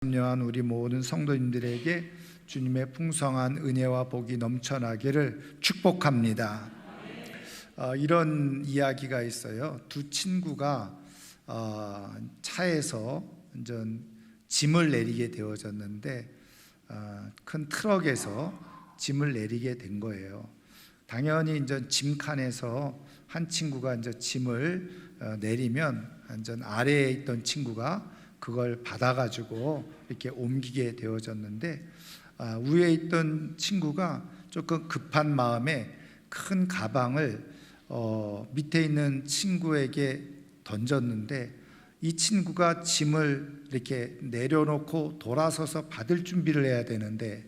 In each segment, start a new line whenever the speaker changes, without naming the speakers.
참여한 우리 모든 성도님들에게 주님의 풍성한 은혜와 복이 넘쳐나기를 축복합니다. 이런 이야기가 있어요. 두 친구가 차에서 짐을 내리게 되어졌는데 큰 트럭에서 짐을 내리게 된 거예요. 당연히 이제 짐칸에서 한 친구가 짐을 내리면 아래에 있던 친구가 그걸 받아가지고 이렇게 옮기게 되어졌는데 위에 있던 친구가 조금 급한 마음에 큰 가방을 밑에 있는 친구에게 던졌는데 이 친구가 짐을 이렇게 내려놓고 돌아서서 받을 준비를 해야 되는데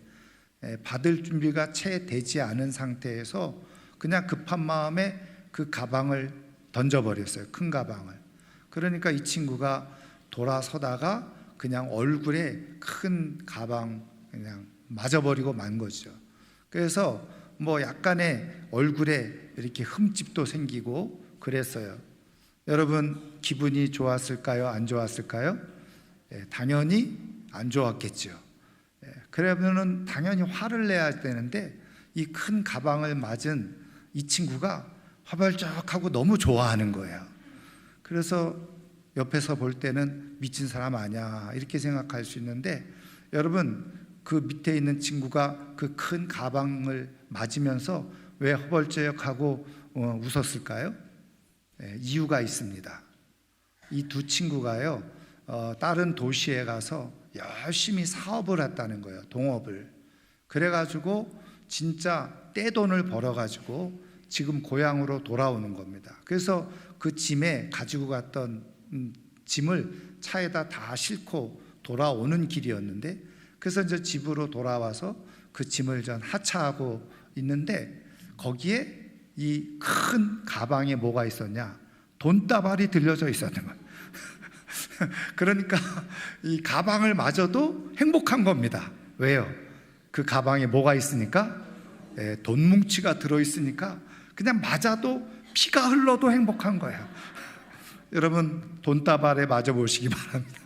받을 준비가 채 되지 않은 상태에서 그냥 급한 마음에 그 가방을 던져버렸어요. 큰 가방을. 그러니까 이 친구가 돌아서다가 그냥 얼굴에 큰 가방 그냥 맞아버리고 만 거죠. 그래서 약간의 얼굴에 이렇게 흠집도 생기고 그랬어요. 여러분 기분이 좋았을까요? 안 좋았을까요? 당연히 안 좋았겠죠. 그러면은 당연히 화를 내야 되는데 이 큰 가방을 맞은 이 친구가 화발짝하고 너무 좋아하는 거예요. 그래서 옆에서 볼 때는 미친 사람 아니야 이렇게 생각할 수 있는데 여러분 그 밑에 있는 친구가 그 큰 가방을 맞으면서 왜 허벌쩍하고 웃었을까요? 이유가 있습니다. 이 두 친구가요 다른 도시에 가서 열심히 사업을 했다는 거예요. 동업을. 그래가지고 진짜 떼돈을 벌어가지고 지금 고향으로 돌아오는 겁니다. 그래서 그 짐에 가지고 갔던 짐을 차에다 다 싣고 돌아오는 길이었는데 그래서 이제 집으로 돌아와서 그 짐을 하차하고 있는데 거기에 이 큰 가방에 뭐가 있었냐? 돈다발이 들려져 있었는 거예요. 그러니까 이 가방을 맞아도 행복한 겁니다. 왜요? 그 가방에 뭐가 있으니까? 돈 뭉치가 들어있으니까 그냥 맞아도 피가 흘러도 행복한 거예요. 여러분 돈다발에 맞아 보시기 바랍니다.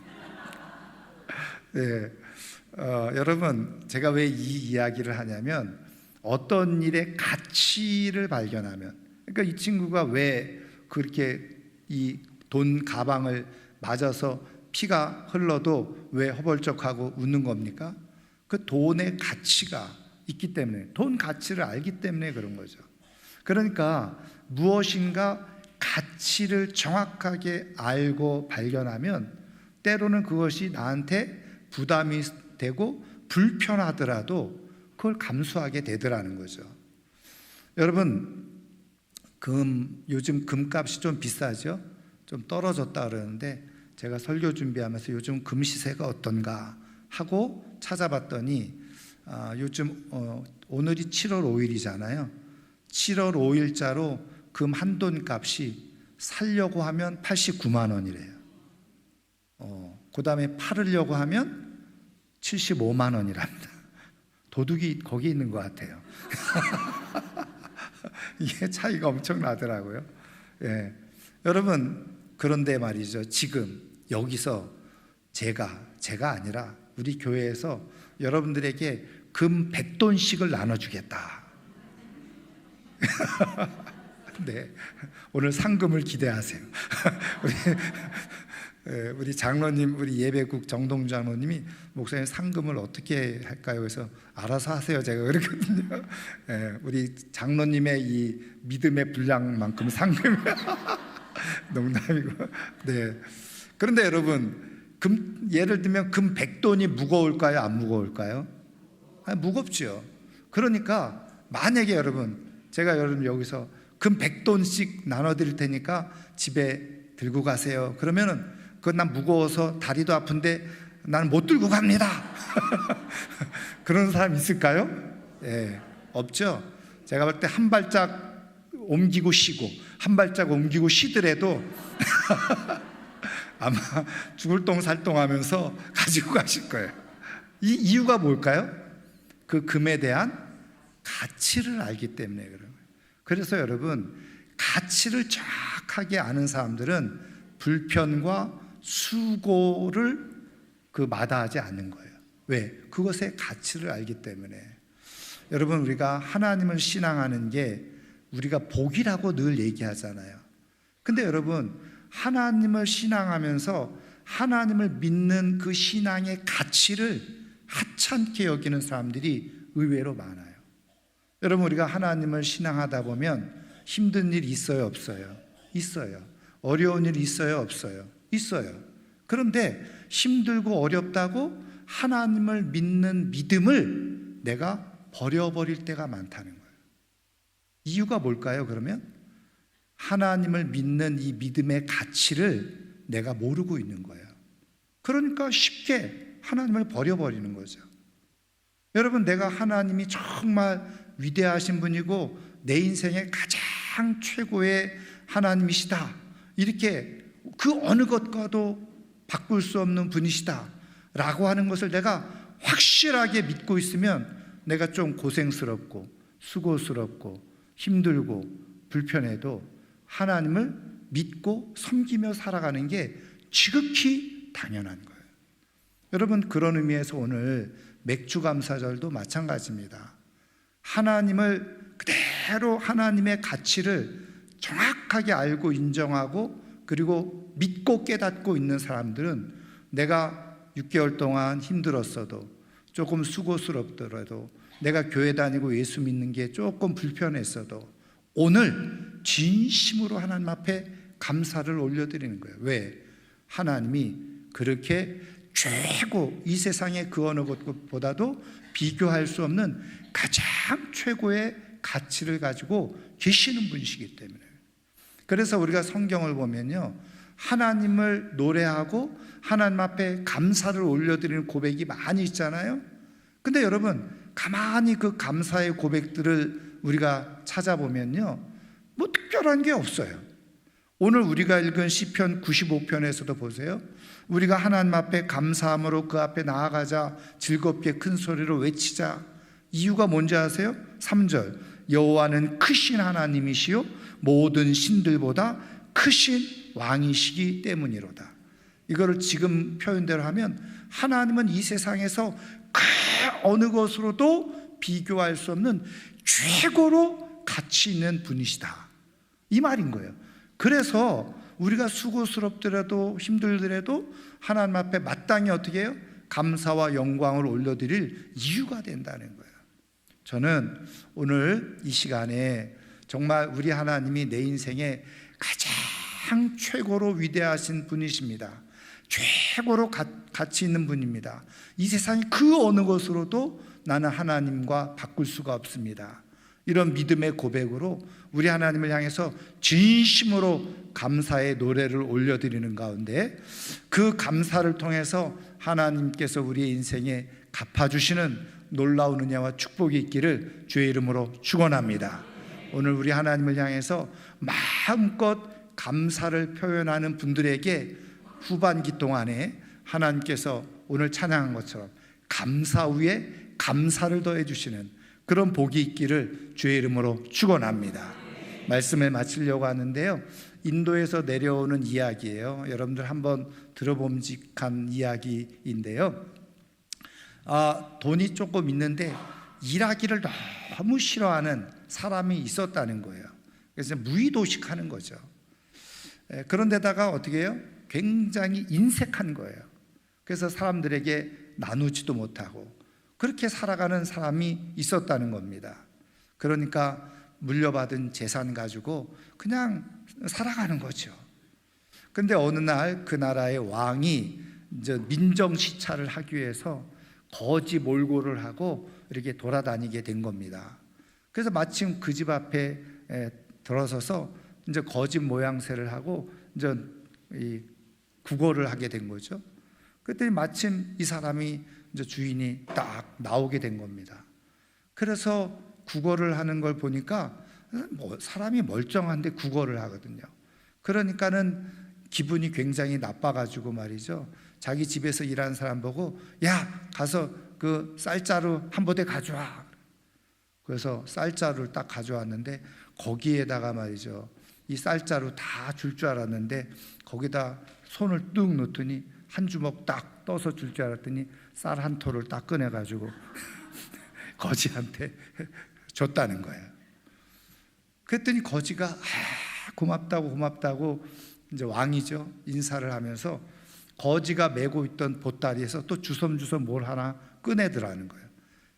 여러분 제가 왜 이 이야기를 하냐면 어떤 일의 가치를 발견하면 그러니까 이 친구가 왜 그렇게 이 돈 가방을 맞아서 피가 흘러도 왜 허벌쩍하고 웃는 겁니까? 그 돈의 가치가 있기 때문에 돈 가치를 알기 때문에 그런 거죠. 그러니까 무엇인가 가치를 정확하게 알고 발견하면 때로는 그것이 나한테 부담이 되고 불편하더라도 그걸 감수하게 되더라는 거죠. 여러분 요즘 금값이 좀 비싸죠? 좀 떨어졌다 그러는데 제가 설교 준비하면서 요즘 금 시세가 어떤가 하고 찾아봤더니 요즘 오늘이 7월 5일이잖아요 7월 5일자로 금 한 돈 값이 살려고 하면 89만 원이래요. 그 다음에 팔으려고 하면 75만 원이랍니다. 도둑이 거기 있는 것 같아요. 이게 차이가 엄청 나더라고요. 여러분 그런데 말이죠. 지금 여기서 제가 아니라 우리 교회에서 여러분들에게 금 100돈씩을 나눠주겠다. 네, 오늘 상금을 기대하세요. 우리 장로님, 우리 예배국 정동 장로님이 목사님 상금을 어떻게 할까요? 그래서 알아서 하세요. 제가 그랬거든요. 우리 장로님의 이 믿음의 분량만큼 상금이 농담이고. 네. 그런데 여러분, 예를 들면 금 100돈이 무거울까요? 안 무거울까요? 무겁죠. 그러니까 만약에 여러분, 제가 여러분 여기서 금 100돈씩 나눠드릴 테니까 집에 들고 가세요. 그러면은 그건 난 무거워서 다리도 아픈데 나는 못 들고 갑니다. 그런 사람 있을까요? 없죠. 제가 볼 때 한 발짝 옮기고 쉬고 한 발짝 옮기고 쉬더라도 아마 죽을 똥 살 똥 하면서 가지고 가실 거예요. 이 이유가 뭘까요? 그 금에 대한 가치를 알기 때문에 그런 거예요. 그래서 여러분 가치를 정확하게 아는 사람들은 불편과 수고를 마다하지 않는 거예요. 왜? 그것의 가치를 알기 때문에. 여러분, 우리가 하나님을 신앙하는 게 우리가 복이라고 늘 얘기하잖아요. 근데 여러분, 하나님을 신앙하면서 하나님을 믿는 그 신앙의 가치를 하찮게 여기는 사람들이 의외로 많아요. 여러분, 우리가 하나님을 신앙하다 보면 힘든 일 있어요, 없어요? 있어요. 어려운 일 있어요, 없어요? 있어요. 그런데 힘들고 어렵다고 하나님을 믿는 믿음을 내가 버려버릴 때가 많다는 거예요. 이유가 뭘까요, 그러면? 하나님을 믿는 이 믿음의 가치를 내가 모르고 있는 거예요. 그러니까 쉽게 하나님을 버려버리는 거죠. 여러분, 내가 하나님이 정말 위대하신 분이고 내 인생의 가장 최고의 하나님이시다, 이렇게 그 어느 것과도 바꿀 수 없는 분이시다 라고 하는 것을 내가 확실하게 믿고 있으면 내가 좀 고생스럽고 수고스럽고 힘들고 불편해도 하나님을 믿고 섬기며 살아가는 게 지극히 당연한 거예요. 여러분, 그런 의미에서 오늘 맥주감사절도 마찬가지입니다. 하나님을 그대로 하나님의 가치를 정확하게 알고 인정하고 그리고 믿고 깨닫고 있는 사람들은 내가 6개월 동안 힘들었어도 조금 수고스럽더라도 내가 교회 다니고 예수 믿는 게 조금 불편했어도 오늘 진심으로 하나님 앞에 감사를 올려드리는 거예요. 왜? 하나님이 그렇게 최고, 이 세상의 그 어느 것보다도 비교할 수 없는 가장 최고의 가치를 가지고 계시는 분이시기 때문에. 그래서 우리가 성경을 보면요, 하나님을 노래하고 하나님 앞에 감사를 올려드리는 고백이 많이 있잖아요. 근데 여러분, 가만히 그 감사의 고백들을 우리가 찾아보면요, 뭐 특별한 게 없어요. 오늘 우리가 읽은 시편 95편에서도 보세요. 우리가 하나님 앞에 감사함으로 그 앞에 나아가자, 즐겁게 큰 소리로 외치자. 이유가 뭔지 아세요? 3절, 여호와는 크신 하나님이시요 모든 신들보다 크신 왕이시기 때문이로다. 이거를 지금 표현대로 하면 하나님은 이 세상에서 그 어느 것으로도 비교할 수 없는 최고로 가치 있는 분이시다, 이 말인 거예요. 그래서 우리가 수고스럽더라도 힘들더라도 하나님 앞에 마땅히 어떻게 해요? 감사와 영광을 올려드릴 이유가 된다는 거예요. 저는 오늘 이 시간에 정말 우리 하나님이 내 인생에 가장 최고로 위대하신 분이십니다. 최고로 가치 있는 분입니다. 이 세상의 그 어느 것으로도 나는 하나님과 바꿀 수가 없습니다. 이런 믿음의 고백으로 우리 하나님을 향해서 진심으로 감사의 노래를 올려드리는 가운데 그 감사를 통해서 하나님께서 우리의 인생에 갚아주시는 놀라운 은혜와 축복이 있기를 주의 이름으로 축원합니다. 오늘 우리 하나님을 향해서 마음껏 감사를 표현하는 분들에게 후반기 동안에 하나님께서 오늘 찬양한 것처럼 감사 위에 감사를 더해 주시는 그런 복이 있기를 주의 이름으로 축원합니다. 말씀을 마치려고 하는데요, 인도에서 내려오는 이야기예요. 여러분들 한번 들어봄직한 이야기인데요, 돈이 조금 있는데 일하기를 너무 싫어하는 사람이 있었다는 거예요. 그래서 무의도식하는 거죠. 그런데다가 어떻게 해요? 굉장히 인색한 거예요. 그래서 사람들에게 나누지도 못하고 그렇게 살아가는 사람이 있었다는 겁니다. 그러니까 물려받은 재산 가지고 그냥 살아가는 거죠. 근데 어느 날 그 나라의 왕이 이제 민정시찰을 하기 위해서 거지 몰골을 하고 이렇게 돌아다니게 된 겁니다. 그래서 마침 그 집 앞에 들어서서 이제 거짓 모양새를 하고 이제 이 구걸을 하게 된 거죠. 그랬더니 마침 이 사람이 이제 주인이 딱 나오게 된 겁니다. 그래서 구걸을 하는 걸 보니까 사람이 멀쩡한데 구걸을 하거든요. 그러니까는 기분이 굉장히 나빠가지고 말이죠, 자기 집에서 일하는 사람 보고 야, 가서 그 쌀자루 한 보대 가져와. 그래서 쌀자루를 딱 가져왔는데 거기에다가 말이죠, 이 쌀자루 다 줄 줄 알았는데 거기다 손을 뚝 넣더니 한 주먹 딱 떠서 줄 줄 알았더니 쌀 한 톨을 딱 꺼내가지고 거지한테 줬다는 거예요. 그랬더니 거지가 고맙다고 이제 왕이죠. 인사를 하면서 거지가 메고 있던 보따리에서 또 주섬주섬 뭘 하나 꺼내더라는 거예요.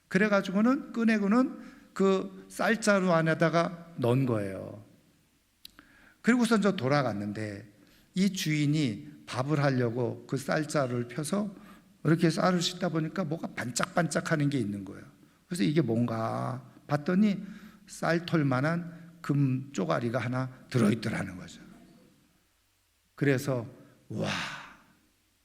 그래가지고는 꺼내고는 그 쌀자루 안에다가 넣은 거예요. 그리고선 저 돌아갔는데 이 주인이 밥을 하려고 그 쌀자루를 펴서 이렇게 쌀을 씻다 보니까 뭐가 반짝반짝하는 게 있는 거예요. 그래서 이게 뭔가 봤더니 쌀털만한 금 쪼가리가 하나 들어있더라는 거죠. 그래서 와,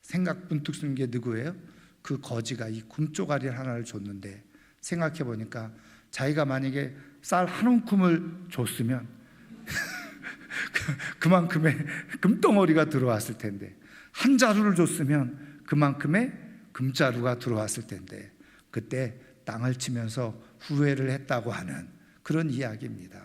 생각 문득 든 게 누구예요? 그 거지가 이 금쪼가리 하나를 줬는데 생각해 보니까 자기가 만약에 쌀 한 움큼을 줬으면 그만큼의 금덩어리가 들어왔을 텐데, 한 자루를 줬으면 그만큼의 금자루가 들어왔을 텐데, 그때 땅을 치면서 후회를 했다고 하는 그런 이야기입니다.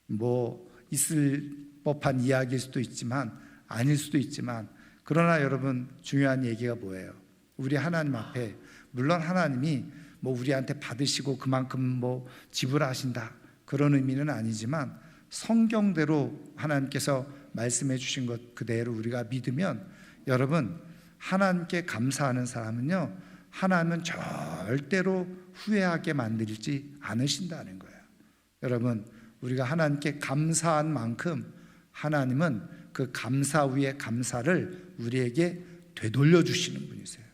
뭐 있을 법한 이야기일 수도 있지만 아닐 수도 있지만, 그러나 여러분 중요한 얘기가 뭐예요? 우리 하나님 앞에, 물론 하나님이 뭐 우리한테 받으시고 그만큼 뭐 지불하신다 그런 의미는 아니지만, 성경대로 하나님께서 말씀해 주신 것 그대로 우리가 믿으면, 여러분 하나님께 감사하는 사람은요, 하나님은 절대로 후회하게 만들지 않으신다는 거예요. 여러분, 우리가 하나님께 감사한 만큼 하나님은 그 감사 위에 감사를 우리에게 되돌려 주시는 분이세요.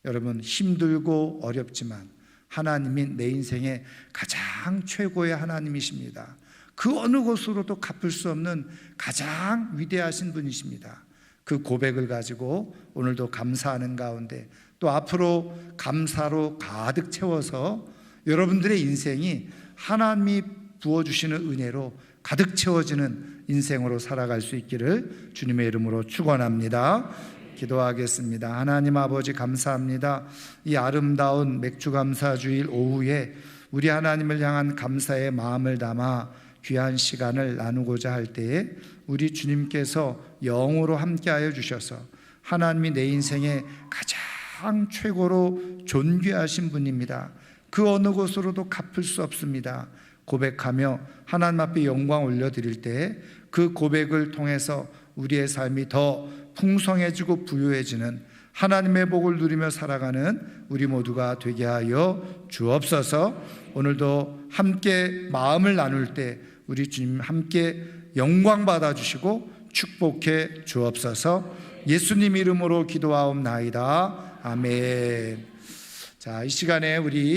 여러분, 힘들고 어렵지만 하나님이 내 인생의 가장 최고의 하나님이십니다. 그 어느 것으로도 갚을 수 없는 가장 위대하신 분이십니다. 그 고백을 가지고 오늘도 감사하는 가운데, 또 앞으로 감사로 가득 채워서 여러분들의 인생이 하나님이 부어주시는 은혜로 가득 채워지는 인생으로 살아갈 수 있기를 주님의 이름으로 축원합니다. 기도하겠습니다. 하나님 아버지, 감사합니다. 이 아름다운 맥주감사주일 오후에 우리 하나님을 향한 감사의 마음을 담아 귀한 시간을 나누고자 할 때에 우리 주님께서 영으로 함께하여 주셔서 하나님이 내 인생의 가장 최고로 존귀하신 분입니다. 그 어느 것으로도 갚을 수 없습니다. 고백하며 하나님 앞에 영광 올려드릴 때 그 고백을 통해서 우리의 삶이 더 풍성해지고 부유해지는 하나님의 복을 누리며 살아가는 우리 모두가 되게 하여 주옵소서. 오늘도 함께 마음을 나눌 때 우리 주님 함께 영광 받아주시고 축복해 주옵소서. 예수님 이름으로 기도하옵나이다. 아멘. 자, 이 시간에 우리